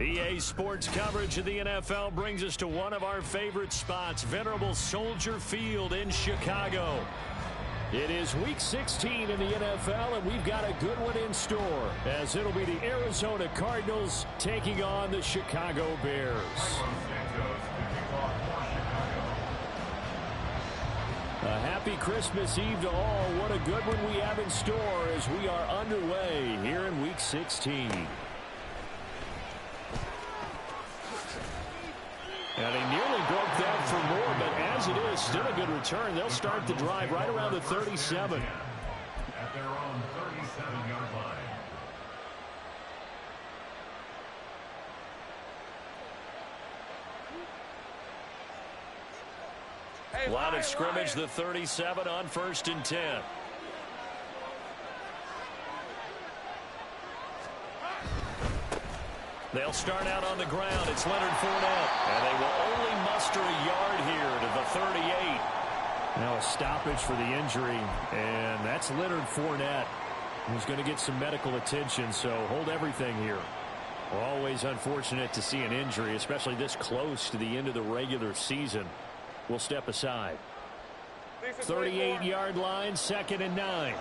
EA Sports coverage of the NFL brings us to one of our favorite spots, venerable Soldier Field in Chicago. It is Week 16 in the NFL, and we've got a good one in store, as it'll be the Arizona Cardinals taking on the Chicago Bears. A happy Christmas Eve to all. What a good one we have in store as we are underway here in Week 16. And he nearly broke that for more, but as it is, still a good return. They'll start the drive right around the 37. At their own 37-yard line. Line of scrimmage, the 37 on 1st and 10. They'll start out on the ground. It's Leonard Fournette. And they will only muster a yard here to the 38. Now a stoppage for the injury. And that's Leonard Fournette, who's going to get some medical attention. So hold everything here. Always unfortunate to see an injury, especially this close to the end of the regular season. We'll step aside. 38-yard line, 2nd and 9.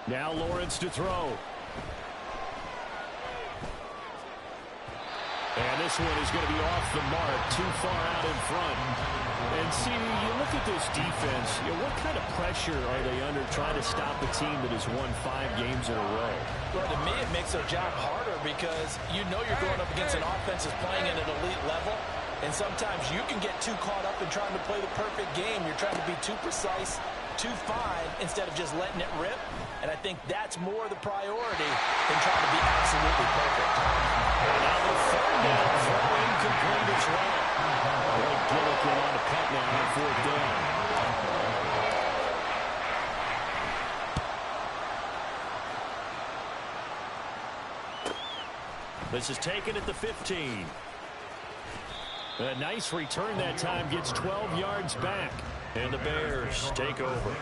Now Lawrence to throw. And this one is going to be off the mark, too far out in front. And see, you look at this defense, what kind of pressure are they under trying to stop a team that has won 5 games in a row? Well, to me, it makes their job harder because you know you're going up against an offense that's playing at an elite level. And sometimes you can get too caught up in trying to play the perfect game. You're trying to be too precise, too fine, instead of just letting it rip. And I think that's more the priority than trying to be absolutely perfect. And now the 3rd down, throw incomplete as well. Blake Gillikin on the punt now on 4th down. This is taken at the 15. A nice return that time, gets 12 yards back. And the Bears take over.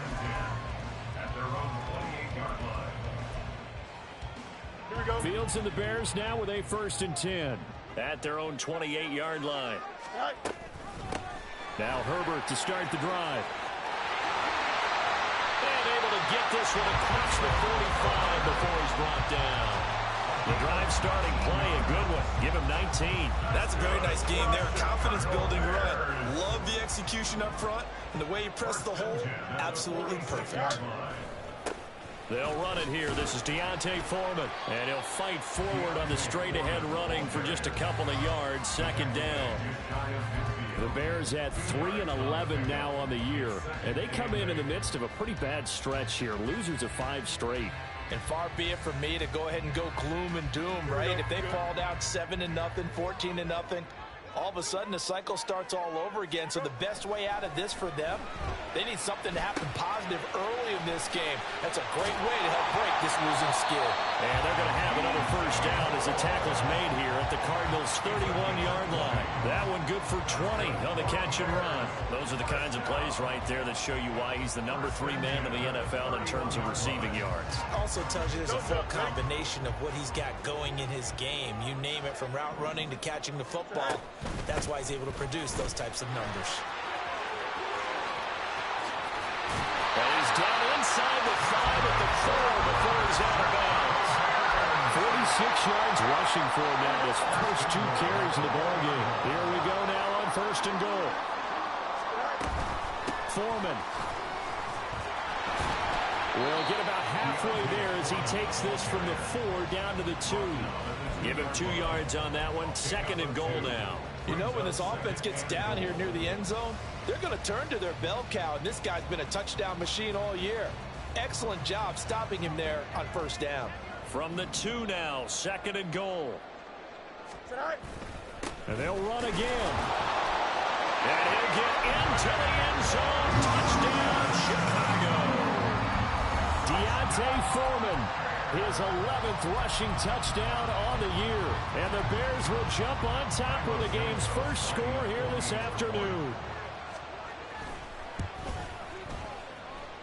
Fields and the Bears now with a 1st and 10 at their own 28-yard line. Now Herbert to start the drive. And able to get this one across the 45 before he's brought down. The drive starting play, a good one. Give him 19. That's a very nice game there. Confidence-building run. Love the execution up front. And the way he pressed the hole, absolutely perfect. They'll run it here. This is D'Onta Foreman. And he'll fight forward on the straight-ahead running for just a couple of yards. 2nd down. The Bears at 3-11 now on the year. And they come in the midst of a pretty bad stretch here. Losers of 5 straight. And far be it from me to go ahead and go gloom and doom, right? If they fall down 7-0, 14-0, all of a sudden the cycle starts all over again. So the best way out of this for them, they need something to happen positive early in this game. That's a great way to help break this losing skid. And they're going to have another 1st down as the tackle's made here at the Cardinals' 31-yard line. That one good for 20 on the catch and run. Those are the kinds of plays right there that show you why he's the number 3 man in the NFL in terms of receiving yards. Also tells you there's a full combination of what he's got going in his game. You name it, from route running to catching the football. That's why he's able to produce those types of numbers. And he's down inside the 5 at the 4 before he's out of bounds. 46 yards rushing for him now. His first 2 carries of the ballgame. Here we go now on 1st and goal. Foreman will get about halfway there as he takes this from the 4 down to the 2. Give him 2 yards on that one. 2nd and goal now. You know, when this offense gets down here near the end zone, they're going to turn to their bell cow, and this guy's been a touchdown machine all year. Excellent job stopping him there on 1st down. From the 2 now, 2nd and goal. And they'll run again. And he'll get into the end zone. Touchdown, Chicago. D'Onta Foreman his 11th rushing touchdown on the year. And the Bears will jump on top with the game's first score here this afternoon.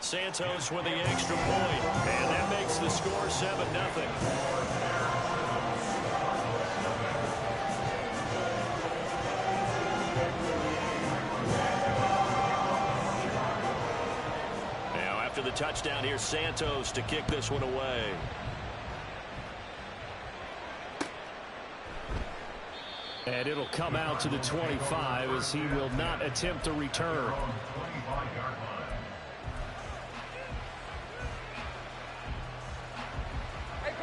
Santos with the extra point, and that makes the score 7-0. After the touchdown, here's Santos to kick this one away. And it'll come out to the 25 as he will not attempt a return.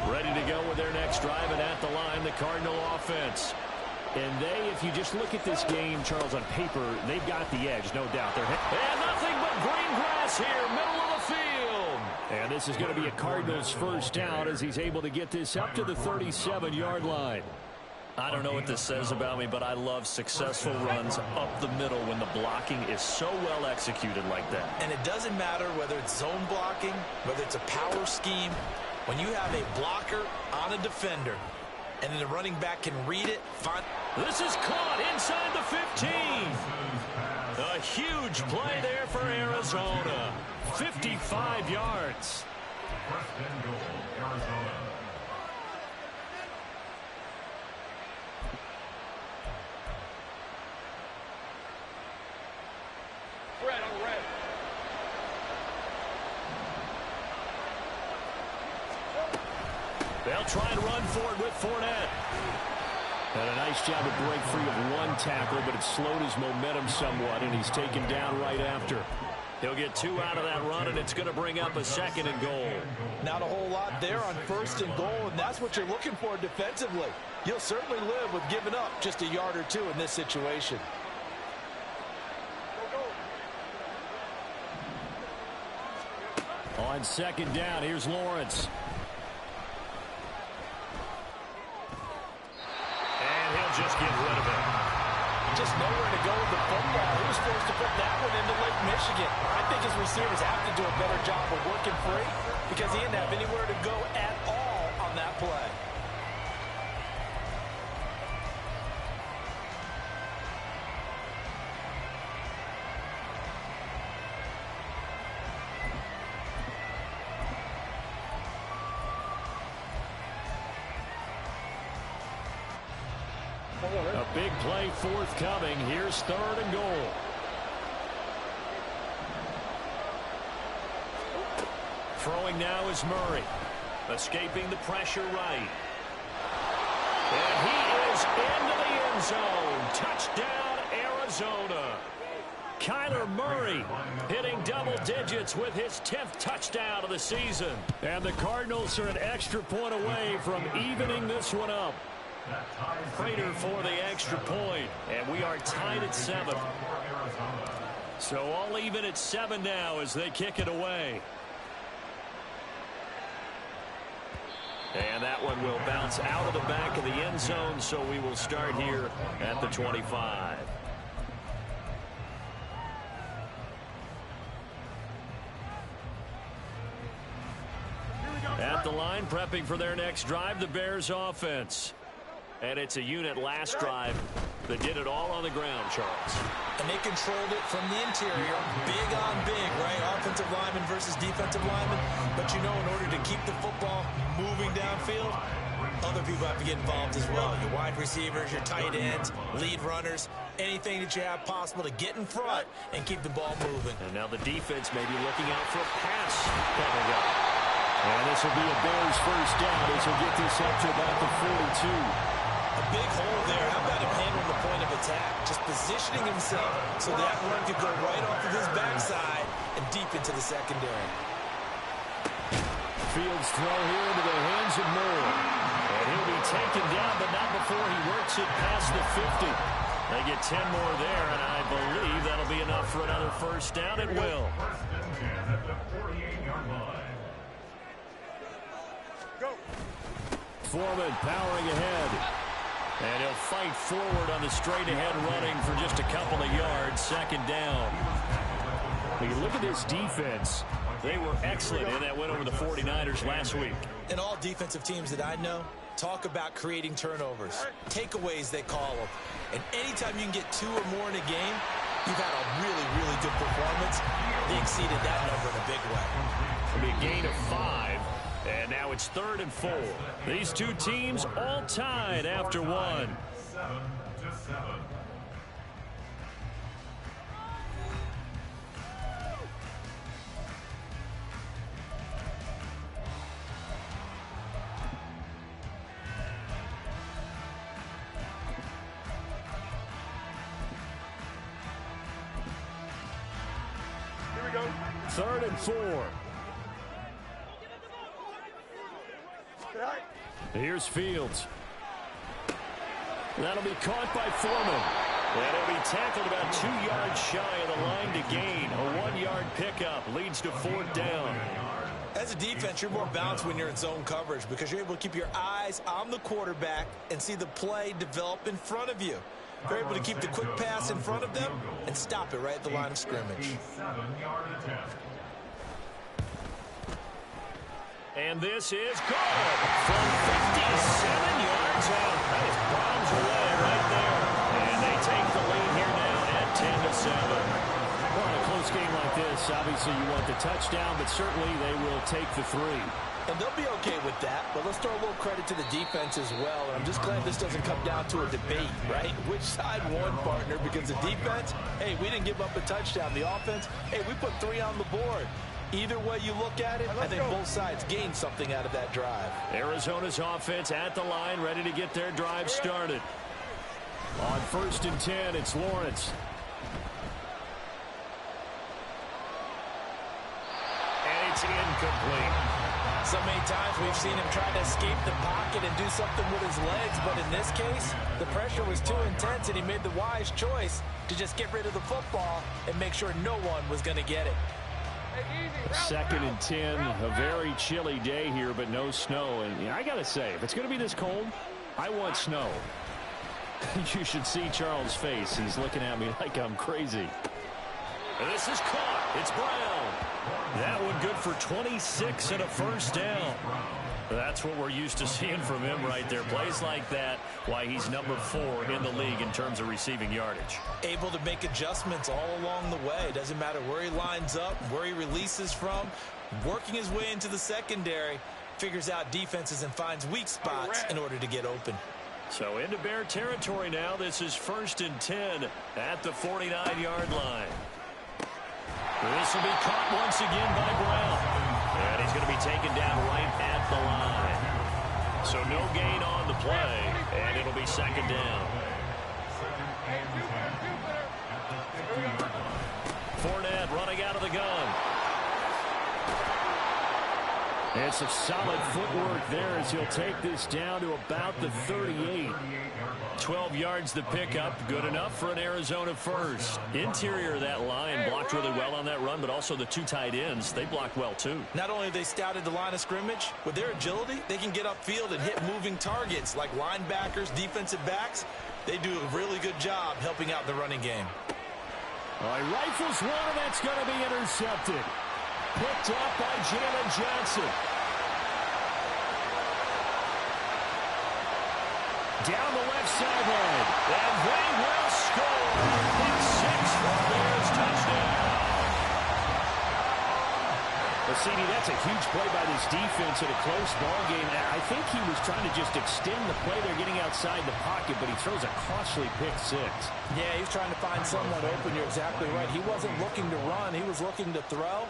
Ready to go with their next drive, and at the line, the Cardinal offense. And they, if you just look at this game, Charles, on paper, they've got the edge, no doubt. And nothing but green grass here, middle of the field. And this is going to be a Cardinals first down as he's able to get this up to the 37-yard line. I don't know what this says about me, but I love successful runs up the middle when the blocking is so well executed like that. And it doesn't matter whether it's zone blocking, whether it's a power scheme. When you have a blocker on a defender, and then the running back can read it. This is caught inside the 15. A huge play there for Arizona. 55 yards. First and goal, Arizona. Red on red. They'll try and run for it with Fournette. And a nice job to break free of one tackle, but it slowed his momentum somewhat, and he's taken down right after. He'll get 2 out of that run, and it's going to bring up a 2nd and goal. Not a whole lot there on 1st and goal, and that's what you're looking for defensively. You'll certainly live with giving up just a yard or 2 in this situation. On 2nd down, here's Lawrence. And he'll just get rid of it. Just nowhere to go with the football. He was forced to put that one into Lake Michigan. I think his receivers have to do a better job of working free because he didn't have anywhere to go at all on that play. A big play forthcoming. Here's 3rd and goal. Throwing now is Murray. Escaping the pressure right. And he is into the end zone. Touchdown, Arizona. Kyler Murray hitting double digits with his 10th touchdown of the season. And the Cardinals are an extra point away from evening this one up. Prater for the extra point, and we are tied at 7. So all even at 7 now as they kick it away. And that one will bounce out of the back of the end zone, so we will start here at the 25. At the line, prepping for their next drive, the Bears offense. And it's a unit last drive that did it all on the ground, Charles. And they controlled it from the interior, big on big, right? Offensive lineman versus defensive lineman. But you know, in order to keep the football moving downfield, other people have to get involved as well. Your wide receivers, your tight ends, lead runners, anything that you have possible to get in front and keep the ball moving. And now the defense may be looking out for a pass coming up. And this will be a Bears first down as he'll get this up to about the 42. A big hole there. How about him handling the point of attack? Just positioning himself so that run could go right off of his backside and deep into the secondary. Fields throw here into the hands of Moore. And he'll be taken down, but not before he works it past the 50. They get 10 more there, and I believe that'll be enough for another first down. It will. First and 10 at the 48-yard line. Go. Foreman powering ahead. And he'll fight forward on the straight-ahead running for just a couple of yards. 2nd down. When you look at this defense, They were excellent in that win over the 49ers last week. And all defensive teams that I know talk about creating turnovers, takeaways they call them. And anytime you can get 2 or more in a game, you've had a really, really good performance. They exceeded that number in a big way. It'll be a gain of 5, and now it's 3rd and 4. These two teams all tied after 1. 7-7. Here we go. 3rd and 4. Here's Fields. That'll be caught by Foreman. And it'll be tackled about 2 yards shy of the line to gain. A 1-yard pickup leads to 4th down. As a defense, you're more balanced when you're in zone coverage because you're able to keep your eyes on the quarterback and see the play develop in front of you. You're able to keep the quick pass in front of them and stop it right at the line of scrimmage. 7-yard attempt. And this is good from 57 yards out. That is bombs away right there. And they take the lead here now at 10-7. Well, in a close game like this, obviously you want the touchdown, but certainly they will take the 3. And they'll be okay with that, but let's throw a little credit to the defense as well. And I'm just glad this doesn't come down to a debate, right? Which side won, partner? Because the defense, hey, we didn't give up a touchdown. The offense, hey, we put 3 on the board. Either way you look at it, I think both sides gained something out of that drive. Arizona's offense at the line, ready to get their drive started. On 1st and 10, it's Lawrence. And it's incomplete. So many times we've seen him try to escape the pocket and do something with his legs, but in this case, the pressure was too intense and he made the wise choice to just get rid of the football and make sure no one was going to get it. 2nd and 10, a very chilly day here, but no snow. And I got to say, if it's going to be this cold, I want snow. You should see Charles' face. He's looking at me like I'm crazy. This is caught. It's Brown. That one good for 26 and a 1st down. That's what we're used to seeing from him right there. Plays like that, why he's number 4 in the league in terms of receiving yardage. Able to make adjustments all along the way. Doesn't matter where he lines up, where he releases from. Working his way into the secondary, figures out defenses and finds weak spots in order to get open. So into Bear territory now. This is 1st and 10 at the 49-yard line. This will be caught once again by Brown. And he's going to be taken down right at the line. So no gain on the play, and it'll be 2nd down. Fournette running out of the gun. And some solid footwork there as he'll take this down to about the 38. 12 yards the pickup, good enough for an Arizona first. Interior of that line blocked really well on that run, but also the 2 tight ends, they blocked well too. Not only have they scouted the line of scrimmage, with their agility, they can get upfield and hit moving targets like linebackers, defensive backs. They do a really good job helping out the running game. All right, rifles one, and that's going to be intercepted. Picked up by Jalen Johnson. Down the left sideline. And they will score. Pick 6 for the Bears, touchdown. Well, CD, that's a huge play by this defense in a close ball game. I think he was trying to just extend the play. They're getting outside the pocket, but he throws a costly pick 6. Yeah, he's trying to find someone open. You're exactly right. He wasn't looking to run. He was looking to throw.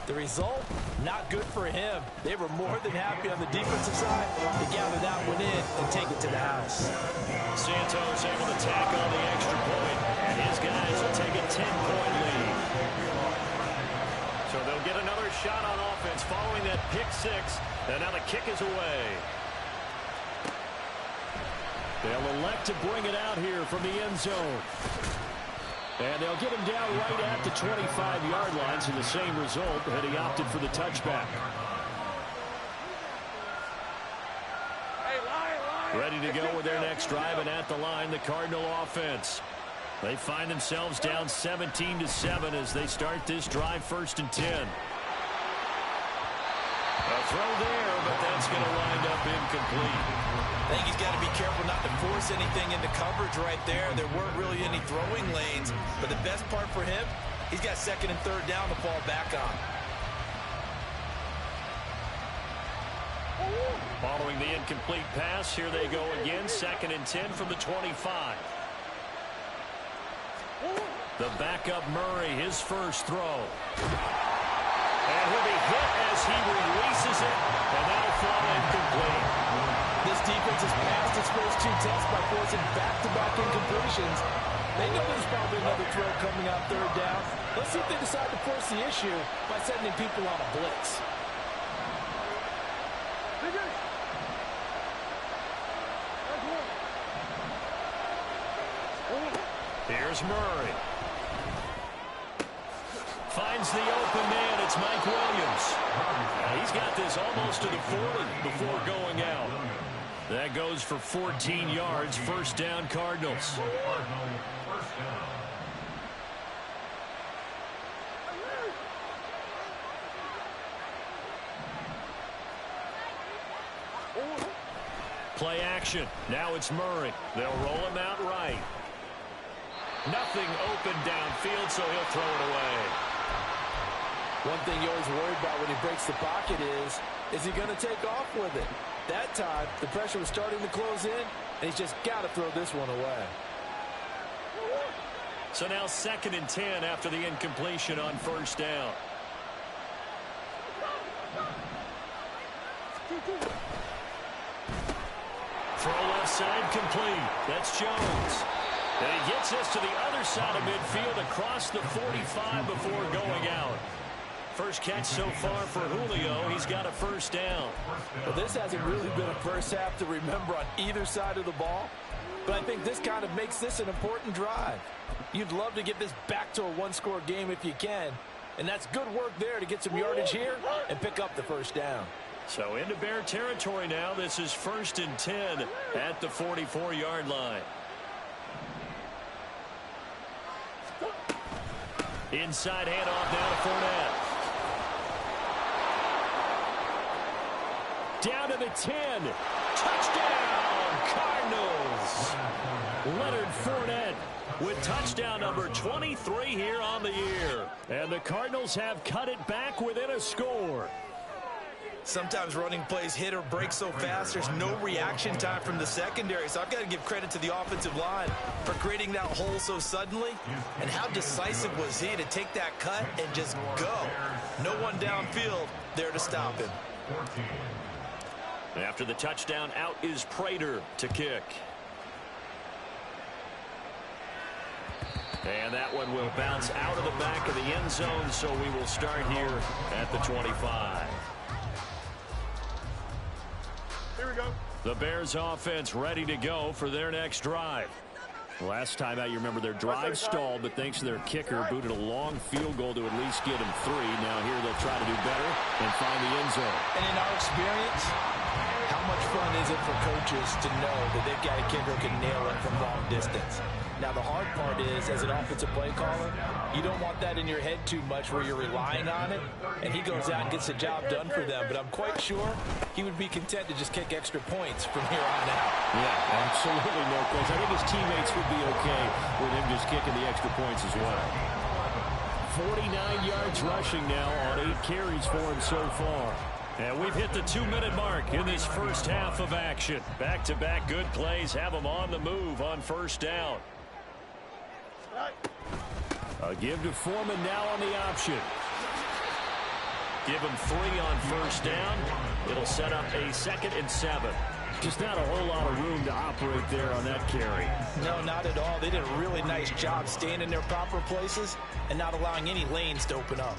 The result, not good for him. They were more than happy on the defensive side to gather that one in and take it to the house. Santos able to tack on the extra point, and his guys will take a 10-point lead. So they'll get another shot on offense following that pick 6, and now the kick is away. They'll elect to bring it out here from the end zone. And they'll get him down right at the 25-yard line, so the same result, and he opted for the touchback. Ready to go with their next drive, and at the line, the Cardinal offense. They find themselves down 17-7 as they start this drive, 1st and 10. A throw there, but that's going to wind up incomplete. I think he's got to be careful not to force anything into coverage right there. There weren't really any throwing lanes, but the best part for him, he's got second and third down to fall back on. Following the incomplete pass, here they go again. 2nd and 10 from the 25. The backup Murray, his first throw. And he'll be hit as he releases it, and that'll fall incomplete. This defense has passed its first 2 tests by forcing back-to-back incompletions. They know there's probably another throw coming out third down. Let's see if they decide to force the issue by sending people on a blitz. Here's Murray. Finds the open man. It's Mike Williams. He's got this almost to the 40 before going out. That goes for 14 yards. First down, Cardinals. Play action. Now it's Murray. They'll roll him out right. Nothing open downfield, so he'll throw it away. One thing you're always worried about when he breaks the pocket is he going to take off with it? That time, the pressure was starting to close in, and he's just got to throw this one away. So now 2nd and 10 after the incompletion on first down. Throw left side complete. That's Jones. And he gets us to the other side of midfield across the 45 before going out. First catch so far for Julio. He's got a first down. Well, this hasn't really been a first half to remember on either side of the ball. But I think this kind of makes this an important drive. You'd love to get this back to a one-score game if you can. And that's good work there to get some yardage here and pick up the first down. So into Bear territory now. This is 1st and 10 at the 44-yard line. Inside handoff now to Fournette. Down to the 10. Touchdown, Cardinals. Leonard Fournette with touchdown number 23 here on the year. And the Cardinals have cut it back within a score. Sometimes running plays hit or break so fast, there's no reaction time from the secondary. So I've got to give credit to the offensive line for creating that hole so suddenly. And how decisive was he to take that cut and just go? No one downfield there to stop him. After the touchdown, out is Prater to kick. And that one will bounce out of the back of the end zone, so we will start here at the 25. Here we go. The Bears offense ready to go for their next drive. Last time out, you remember their drive stalled, but thanks to their kicker, booted a long field goal to at least get him 3. Now here they'll try to do better and find the end zone. And in our experience, how much fun is it for coaches to know that they've got a kicker who can nail it from long distance? Now, the hard part is, as an offensive play caller, you don't want that in your head too much where you're relying on it, and he goes out and gets the job done for them. But I'm quite sure he would be content to just kick extra points from here on out. Yeah, absolutely no question. I think his teammates would be okay with him just kicking the extra points as well. 49 yards rushing now on 8 carries for him so far. And we've hit the 2-minute mark in this first half of action. Back-to-back good plays have them on the move on first down. A give to Foreman now on the option. Give him 3 on first down. It'll set up a 2nd and 7. Just not a whole lot of room to operate there on that carry. No, not at all. They did a really nice job staying in their proper places and not allowing any lanes to open up.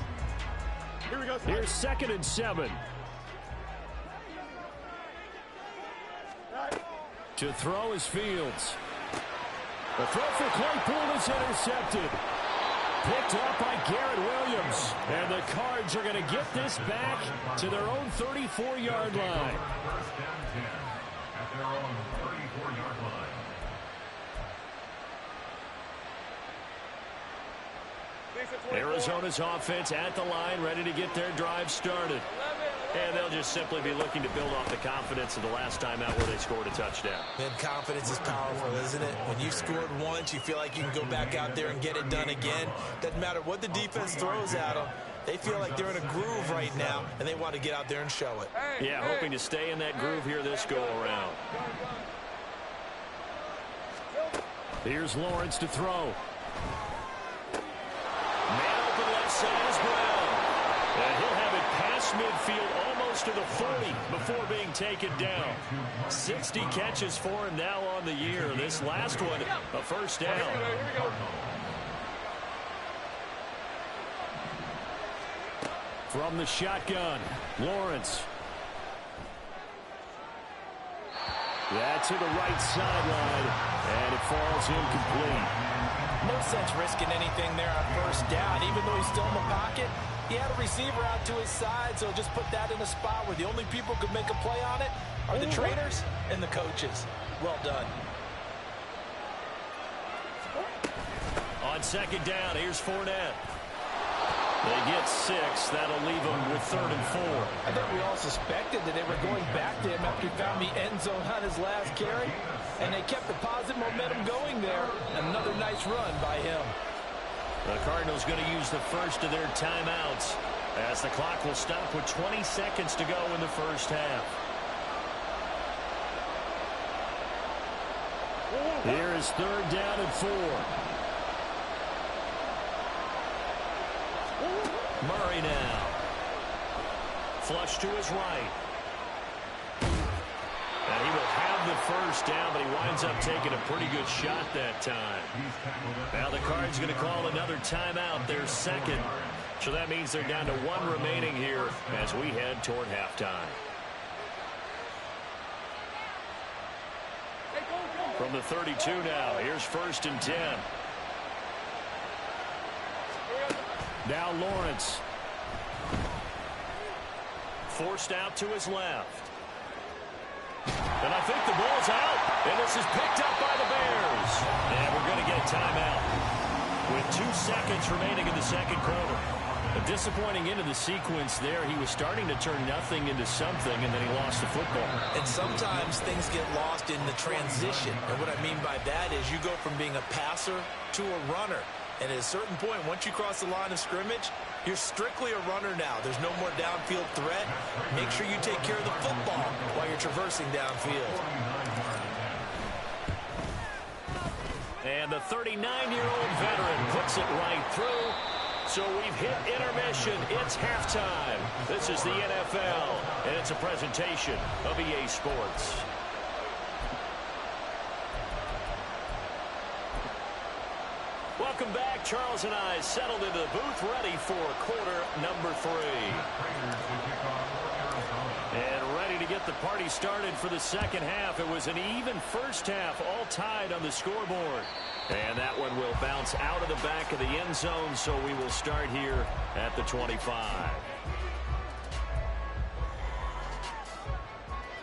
Here we go. Here's 2nd and 7. To throw is Fields. The throw for Claypool is intercepted. Picked up by Garrett Williams. And the Cards are going to get this back to their own 34-yard line. First down 10 at their own 34-yard line. Arizona's offense at the line, ready to get their drive started. And they'll just simply be looking to build off the confidence of the last time out where they scored a touchdown. Man, confidence is powerful, isn't it? When you've scored once, you feel like you can go back out there and get it done again. Doesn't matter what the defense throws at them. They feel like they're in a groove right now, and they want to get out there and show it. Yeah, hoping to stay in that groove here this go-around. Here's Lawrence to throw. Man open left side is Brown. And he'll have it past midfield almost to the 40 before being taken down. 60 catches for him now on the year. This last one, a first down. From the shotgun, Lawrence. Yeah, to the right sideline, and it falls incomplete. No sense risking anything there on first down. Even though he's still in the pocket, he had a receiver out to his side, so just put that in a spot where the only people who could make a play on it are the trainers and the coaches. Well done. On second down, here's Fournette. They get 6. That'll leave them with 3rd and 4. I think we all suspected that they were going back to him after he found the end zone on his last carry, and they kept the positive momentum going there. Another nice run by him. The Cardinals going to use the first of their timeouts as the clock will stop with 20 seconds to go in the first half. Here is 3rd down and 4. Murray now. Flush to his right. And he will have the first down, but he winds up taking a pretty good shot that time. Now the Cards going to call another timeout, their second. So that means they're down to 1 remaining here as we head toward halftime. From the 32 now, here's 1st and 10. Now Lawrence. Forced out to his left. And I think the ball's out. And this is picked up by the Bears. And we're going to get a timeout with 2 seconds remaining in the second quarter. A disappointing end of the sequence there. He was starting to turn nothing into something, and then he lost the football. And sometimes things get lost in the transition. And what I mean by that is you go from being a passer to a runner. And at a certain point, once you cross the line of scrimmage, you're strictly a runner now. There's no more downfield threat. Make sure you take care of the football while you're traversing downfield. And the 39-year-old veteran puts it right through. So we've hit intermission. It's halftime. This is the NFL, and it's a presentation of EA Sports. Welcome back. Charles and I settled into the booth, ready for quarter number 3. And ready to get the party started for the second half. It was an even first half, all tied on the scoreboard. And that one will bounce out of the back of the end zone, so we will start here at the 25.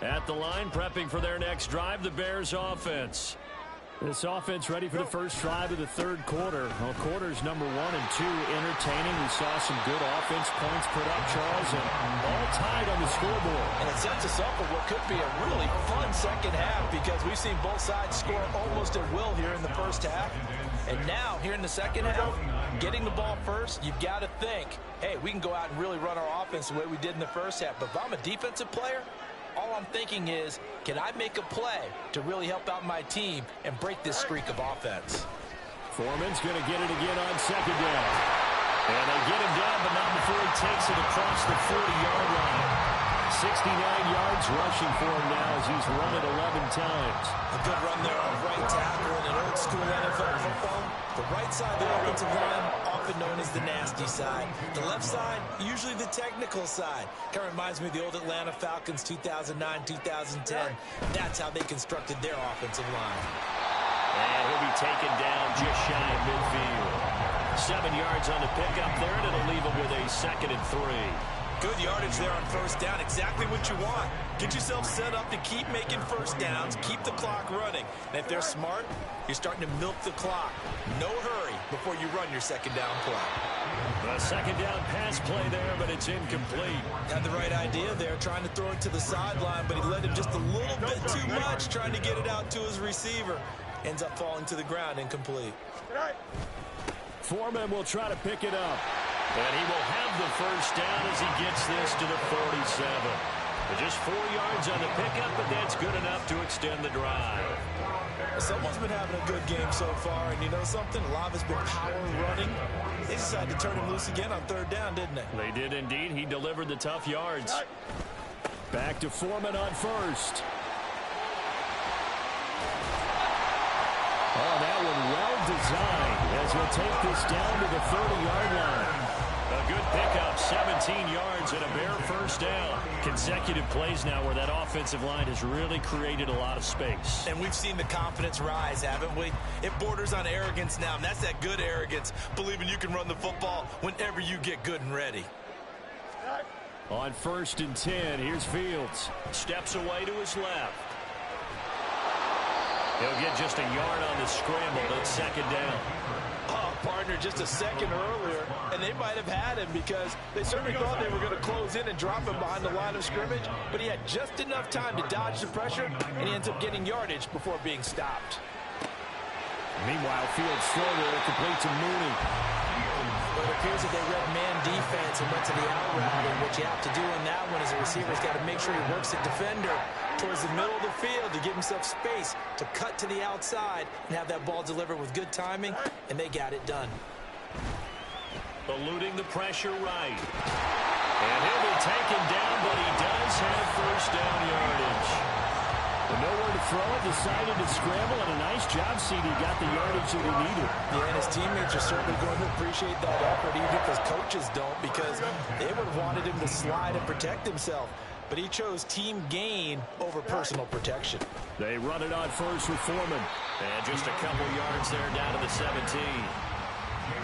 At the line, prepping for their next drive, the Bears offense. This offense ready for the first drive of the third quarter. Well, quarters number 1 and 2 entertaining. We saw some good offense points put up, Charles, and all tied on the scoreboard. And it sets us up for what could be a really fun second half because we've seen both sides score almost at will here in the first half. And now, here in the second half, getting the ball first, you've got to think, hey, we can go out and really run our offense the way we did in the first half. But if I'm a defensive player, all I'm thinking is, can I make a play to really help out my team and break this streak of offense? Foreman's going to get it again on second down. And they get him down, but not before he takes it across the 40-yard line. 69 yards rushing for him now as he's run it 11 times. A good run there on right tackle in an old-school NFL football. The right side of the offensive line, often known as the nasty side. The left side, usually the technical side. Kind of reminds me of the old Atlanta Falcons 2009-2010. That's how they constructed their offensive line. And he'll be taken down just shy of midfield. 7 yards on the pickup there, and it'll leave him with a 2nd and 3. Good yardage there on first down. Exactly what you want. Get yourself set up to keep making first downs, keep the clock running. And if they're smart, you're starting to milk the clock. No hurry before you run your second down play. A second down pass play there, but it's incomplete. Had the right idea there, trying to throw it to the sideline, but he led him just a little bit too much, trying to get it out to his receiver. Ends up falling to the ground, incomplete. Foreman will try to pick it up. And he will have the first down as he gets this to the 47. Just 4 yards on the pickup, but that's good enough to extend the drive. Someone's been having a good game so far, and you know something? A lot has been power running. They decided to turn him loose again on third down, didn't they? They did indeed. He delivered the tough yards. Back to Foreman on first. Oh, that one well designed as he'll take this down to the 30-yard line. A good pickup, 17 yards and a bare first down. Consecutive plays now where that offensive line has really created a lot of space. And we've seen the confidence rise, haven't we? It borders on arrogance now, and that's that good arrogance, believing you can run the football whenever you get good and ready. On 1st and 10, here's Fields. Steps away to his left. He'll get just a yard on the scramble. That's second down. Oh, partner, just a second earlier, and they might have had him because they certainly thought they were going to close in and drop him behind the line of scrimmage, but he had just enough time to dodge the pressure, and he ends up getting yardage before being stopped. Meanwhile, Fields throw there, complete to Mooney. Well, it appears that they read man defense and went to the out route, and what you have to do on that one is the receiver's got to make sure he works the defender towards the middle of the field to give himself space to cut to the outside and have that ball delivered with good timing, and they got it done. Eluding the pressure right. And he'll be taken down, but he does have first down yardage. But nowhere to throw it, decided to scramble, and a nice job, CD. Got the yardage that he needed. Yeah, and his teammates are certainly going to appreciate that effort, even if his coaches don't, because they would have wanted him to slide and protect himself. But he chose team gain over personal protection. They run it on first with Foreman. And just a couple yards there down to the 17.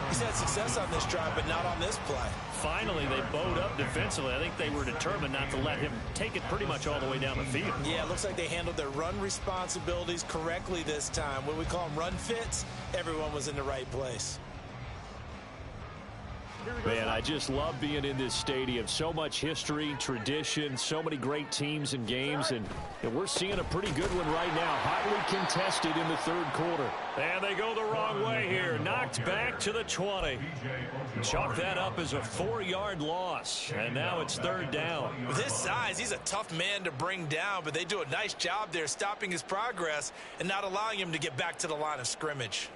He's had success on this drive, but not on this play. Finally, they bowed up defensively. I think they were determined not to let him take it pretty much all the way down the field. Yeah, it looks like they handled their run responsibilities correctly this time. What we call them run fits, everyone was in the right place. Man, I just love being in this stadium. So much history, tradition, so many great teams and games, and we're seeing a pretty good one right now. Hotly contested in the third quarter. And they go the wrong way here. Knocked back to the 20. Chalk that up as a 4-yard loss, and now it's third down. With his size, he's a tough man to bring down, but they do a nice job there stopping his progress and not allowing him to get back to the line of scrimmage.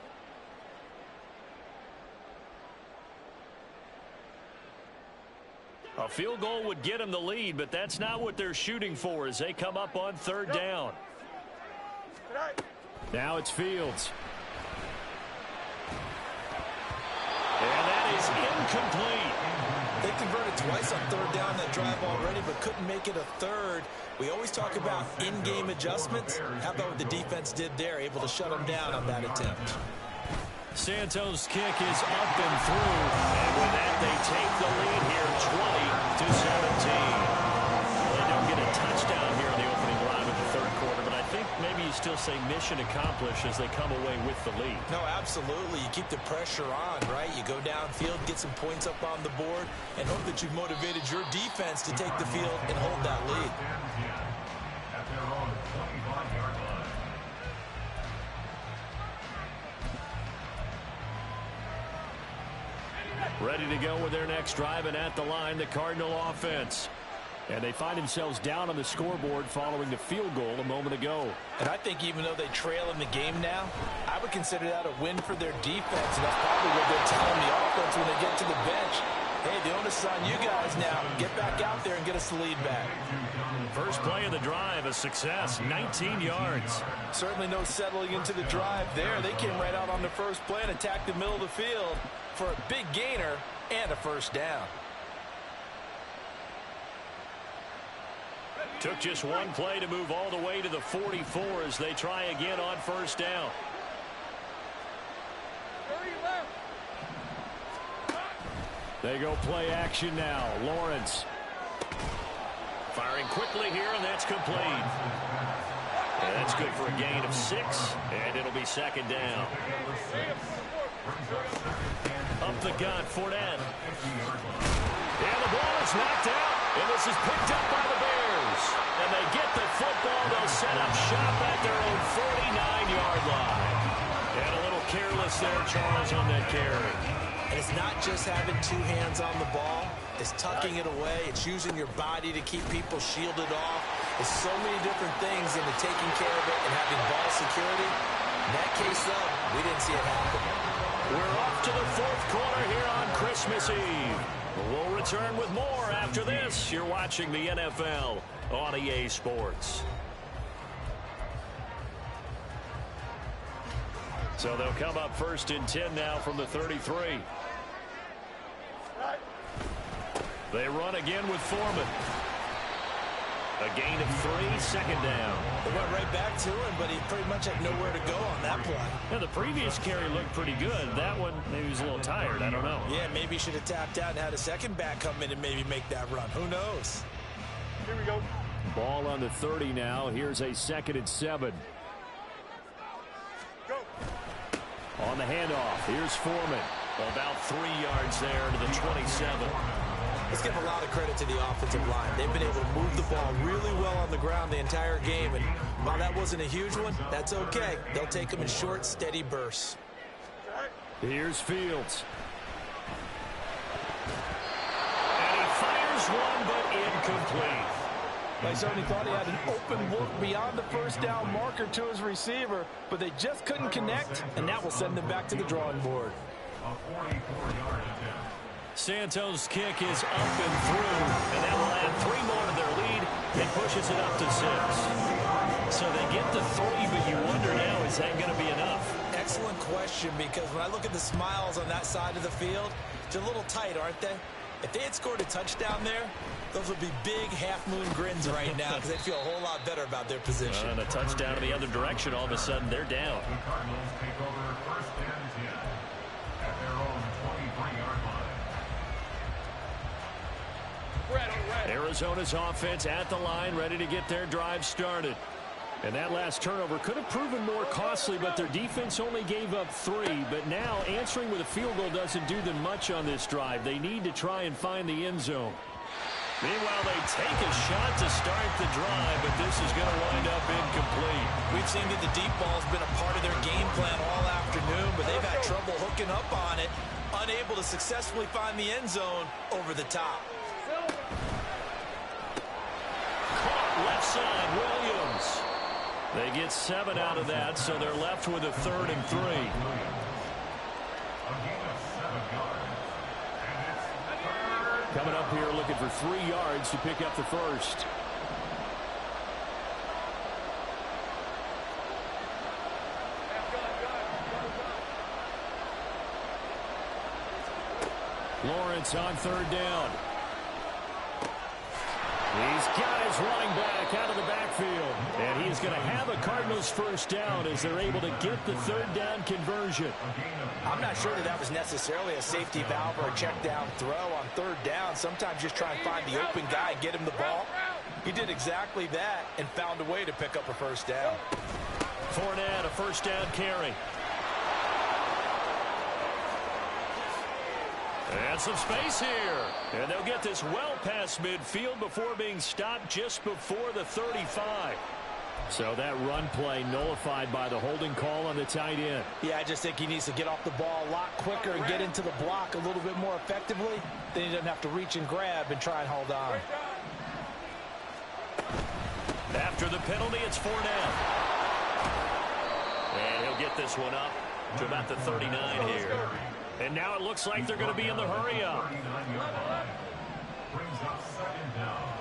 A field goal would get them the lead, but that's not what they're shooting for as they come up on third down. Now it's Fields. And that is incomplete. They converted twice on third down that drive already, but couldn't make it a third. We always talk about in-game adjustments. How about what the defense did there, able to shut them down on that attempt. Santos' kick is up and through. And with that, they take the lead here, 20-17. They don't get a touchdown here on the opening drive of the third quarter, but I think maybe you still say mission accomplished as they come away with the lead. No, absolutely. You keep the pressure on, right? You go downfield, get some points up on the board, and hope that you've motivated your defense to take the field and hold that lead. At their own 25-yard line. Ready to go with their next drive, and at the line, the Cardinal offense. And they find themselves down on the scoreboard following the field goal a moment ago. And I think even though they trail in the game now, I would consider that a win for their defense. And that's probably what they're telling the offense when they get to the bench. Hey, the onus is on you guys now. Get back out there and get us the lead back. First play of the drive, a success, 19 yards. Certainly no settling into the drive there. They came right out on the first play and attacked the middle of the field for a big gainer and a first down. Took just one play to move all the way to the 44 as they try again on first down. They go play action now. Lawrence Firing quickly here, and that's complete. And that's good for a gain of 6, and it'll be second down. Up the gut, Fournette. And the ball is knocked out, and this is picked up by the Bears. And they get the football. They'll set up shop at their own 49-yard line. And a little careless there, Charles, on that carry. And it's not just having 2 hands on the ball. It's tucking it away. It's using your body to keep people shielded off. There's so many different things into taking care of it and having ball security. In that case, though, we didn't see it happen. We're off to the 4th quarter here on Christmas Eve. We'll return with more after this. You're watching the NFL on EA Sports. So they'll come up 1st and 10 now from the 33. They run again with Foreman. A gain of 3, second down. They went right back to him, but he pretty much had nowhere to go on that play. Now, the previous carry looked pretty good. That one, maybe he was a little tired. I don't know. Yeah, maybe he should have tapped out and had a second back come in and maybe make that run. Who knows? Here we go. Ball on the 30 now. Here's a 2nd and 7. Go. On the handoff, here's Foreman. About 3 yards there to the 27. Let's give a lot of credit to the offensive line. They've been able to move the ball really well on the ground the entire game. And while that wasn't a huge one, that's okay. They'll take them in short, steady bursts. Here's Fields. And he fires one, but incomplete. They certainly thought he had an open look beyond the first down marker to his receiver, but they just couldn't connect, and that will send them back to the drawing board. A 44-yard attempt. Santos' kick is up and through, and that will add 3 more to their lead and pushes it up to 6. So they get the 3, but you wonder now, is that going to be enough? Excellent question, because when I look at the smiles on that side of the field, they're a little tight, aren't they? If they had scored a touchdown there, those would be big half-moon grins right now because they'd feel a whole lot better about their position. And a touchdown in the other direction, all of a sudden they're down. The Cardinals take over 1st and 10 at their own 23-yard line. Arizona's offense at the line, ready to get their drive started. And that last turnover could have proven more costly, but their defense only gave up 3. But now answering with a field goal doesn't do them much on this drive. They need to try and find the end zone. Meanwhile, they take a shot to start the drive, but this is going to wind up incomplete. We've seen that the deep ball's been a part of their game plan all afternoon, but they've had trouble hooking up on it, unable to successfully find the end zone over the top. Caught left side, Williams. They get 7 out of that, so they're left with a 3rd and 3. A gain of 7 yards. And it's 3rd. Coming up here looking for 3 yards to pick up the first. Lawrence on 3rd down. He's got his running back out of the backfield. And he's going to have a Cardinals first down as they're able to get the 3rd down conversion. I'm not sure that was necessarily a safety valve or a check down throw on 3rd down. Sometimes just try and find the open guy and get him the ball. He did exactly that and found a way to pick up a first down. Fournette, a first down carry. And some space here. And they'll get this well past midfield before being stopped just before the 35. So that run play nullified by the holding call on the tight end. Yeah, I just think he needs to get off the ball a lot quicker and get into the block a little bit more effectively. Then he doesn't have to reach and grab and try and hold on. After the penalty, it's Fournette. And he'll get this one up to about the 39 here. And now it looks like they're going to be in the hurry-up. 39-yard line. Brings up 2nd down.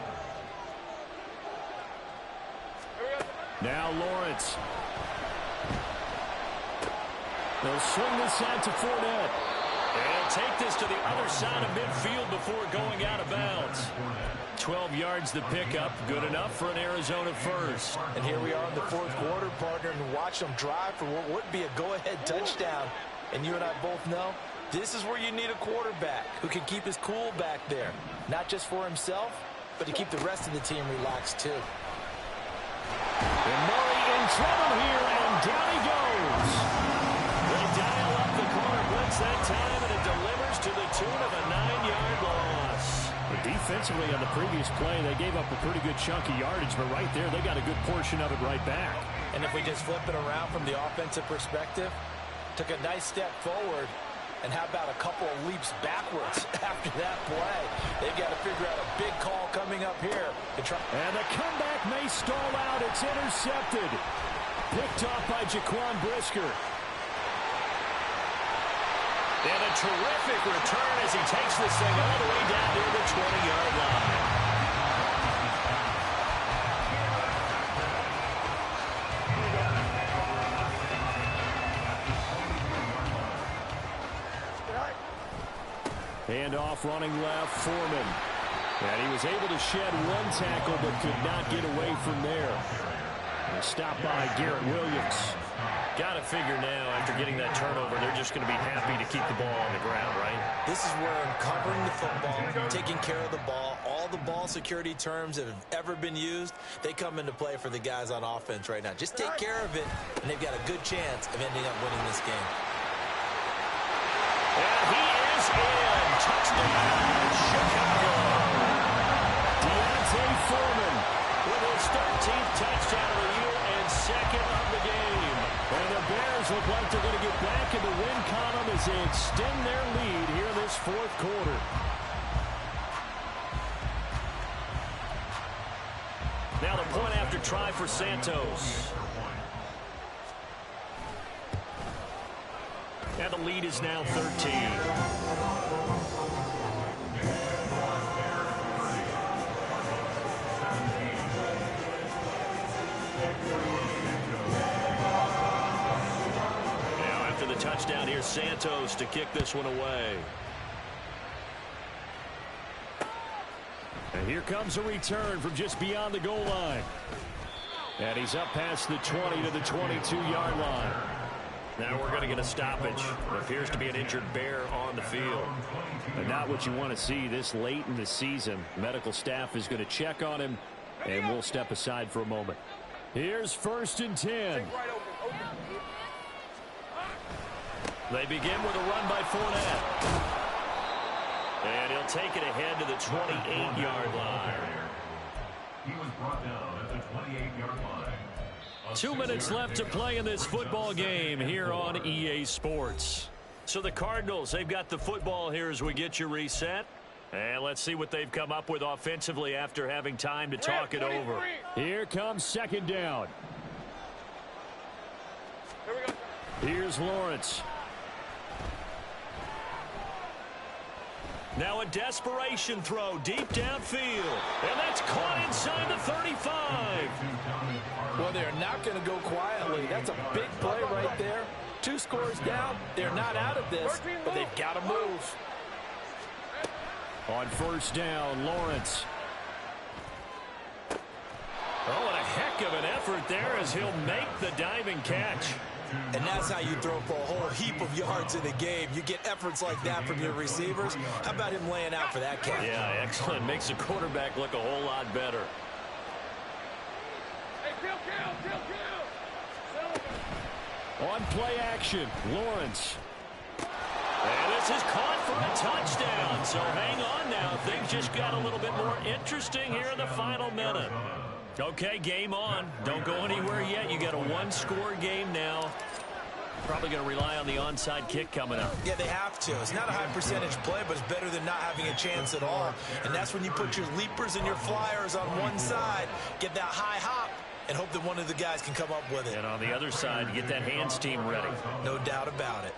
Now Lawrence. They'll swing this out to Fournette. And take this to the other side of midfield before going out of bounds. 12 yards to pick up. Good enough for an Arizona first. And here we are in the 4th quarter, partner, and watch them drive for what would be a go-ahead touchdown. And you and I both know this is where you need a quarterback who can keep his cool back there. Not just for himself, but to keep the rest of the team relaxed too. And Murray in trouble here, and down he goes. They dial up the corner blitz that time, and it delivers to the tune of a 9-yard loss. But defensively on the previous play, they gave up a pretty good chunk of yardage, but right there, they got a good portion of it right back. And if we just flip it around from the offensive perspective, took a nice step forward, and how about a couple of leaps backwards after that play? They've got to figure out a big call coming up here. And the comeback may stall out. It's intercepted. Picked off by Jaquan Brisker. And a terrific return as he takes this thing all the way down near the 20-yard line. Handoff running left, Foreman. And he was able to shed one tackle but could not get away from there. And stopped by Garrett Williams. Got to figure now, after getting that turnover, they're just going to be happy to keep the ball on the ground, right? This is where covering the football, taking care of the ball, all the ball security terms that have ever been used, they come into play for the guys on offense right now. Just take care of it, and they've got a good chance of ending up winning this game. And he is in. Touchdown, Chicago. D'Onta Foreman with his 13th touchdown of the year and second of the game. And the Bears look like they're going to get back in the win column as they extend their lead here in this fourth quarter. Now the point after try for Santos. And the lead is now 13. Touchdown here, Santos to kick this one away. And here comes a return from just beyond the goal line. And he's up past the 20 to the 22-yard line. Now we're going to get a stoppage. It appears to be an injured Bear on the field. But not what you want to see this late in the season. Medical staff is going to check on him, and we'll step aside for a moment. Here's 1st and 10. They begin with a run by Fournette. And he'll take it ahead to the 28-yard line. He was brought down at the 28-yard line. 2 minutes left to play in this football game here on EA Sports. So the Cardinals, they've got the football here as we get you reset. And let's see what they've come up with offensively after having time to talk it over. Here comes 2nd down. Here we go. Here's Lawrence. Now a desperation throw deep downfield. And that's caught inside the 35. Well, they're not going to go quietly. That's a big play right there. 2 scores down. They're not out of this, but they've got to move. On 1st down, Lawrence. Oh, and a heck of an effort there as he'll make the diving catch. And that's how you throw for a whole heap of yards in a game. You get efforts like that from your receivers. How about him laying out for that catch? Yeah, excellent. Makes the quarterback look a whole lot better. Hey, kill. On play action, Lawrence. And this is caught for a touchdown. So hang on now. Things just got a little bit more interesting here in the final minute. Okay, game on. Don't go anywhere yet. You got a 1-score game now. Probably going to rely on the onside kick coming up. Yeah, they have to. It's not a high percentage play, but it's better than not having a chance at all. And that's when you put your leapers and your flyers on one side, get that high hop, and hope that one of the guys can come up with it. And on the other side, get that hands team ready. No doubt about it.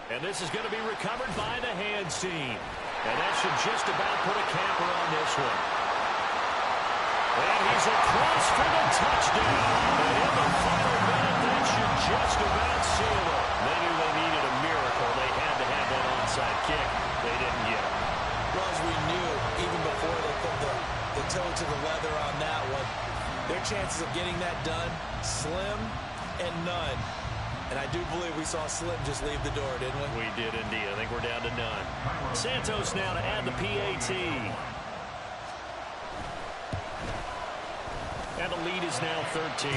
And this is going to be recovered by the hands team. And that should just about put a capper on this one. And he's across for the touchdown. And in the final minute, that should just about seal it. They knew they needed a miracle. They had to have that onside kick. They didn't get it. Well, as we knew, even before they put the toe to the leather on that one, their chances of getting that done, slim and none. And I do believe we saw Slim just leave the door, didn't we? We did indeed. I think we're down to none. Santos now to add the PAT. And the lead is now 13.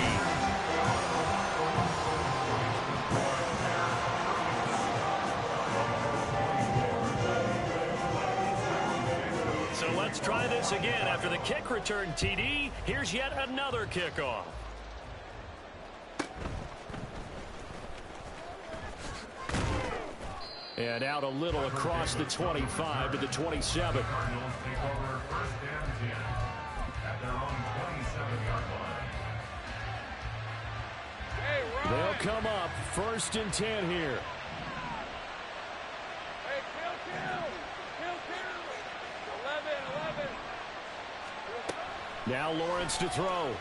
So let's try this again. After the kick return TD, here's yet another kickoff. And out a little across the 25 to the 27. Cardinals take over first and 10 at their own 27-yard line. They'll come up first and 10 here. Hey, kill. 11. Now Lawrence to throw.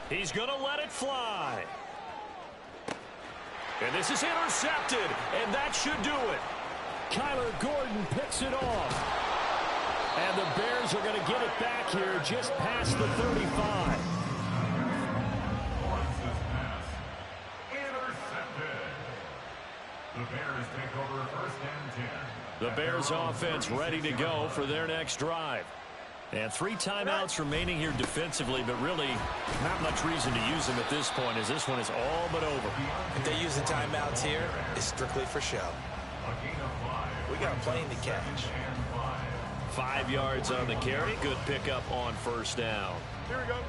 He's going to let it fly. And this is intercepted, and that should do it. Kyler Gordon picks it off. And the Bears are going to get it back here just past the 35. Lawrence's pass intercepted. The Bears take over first and 10. The Bears offense ready to go for their next drive. And 3 timeouts remaining here defensively, but really not much reason to use them at this point, as this one is all but over. If they use the timeouts here, it's strictly for show. A gain of 5. We got a plane to catch. 5 yards on the carry. Good pickup on first down. Here we go.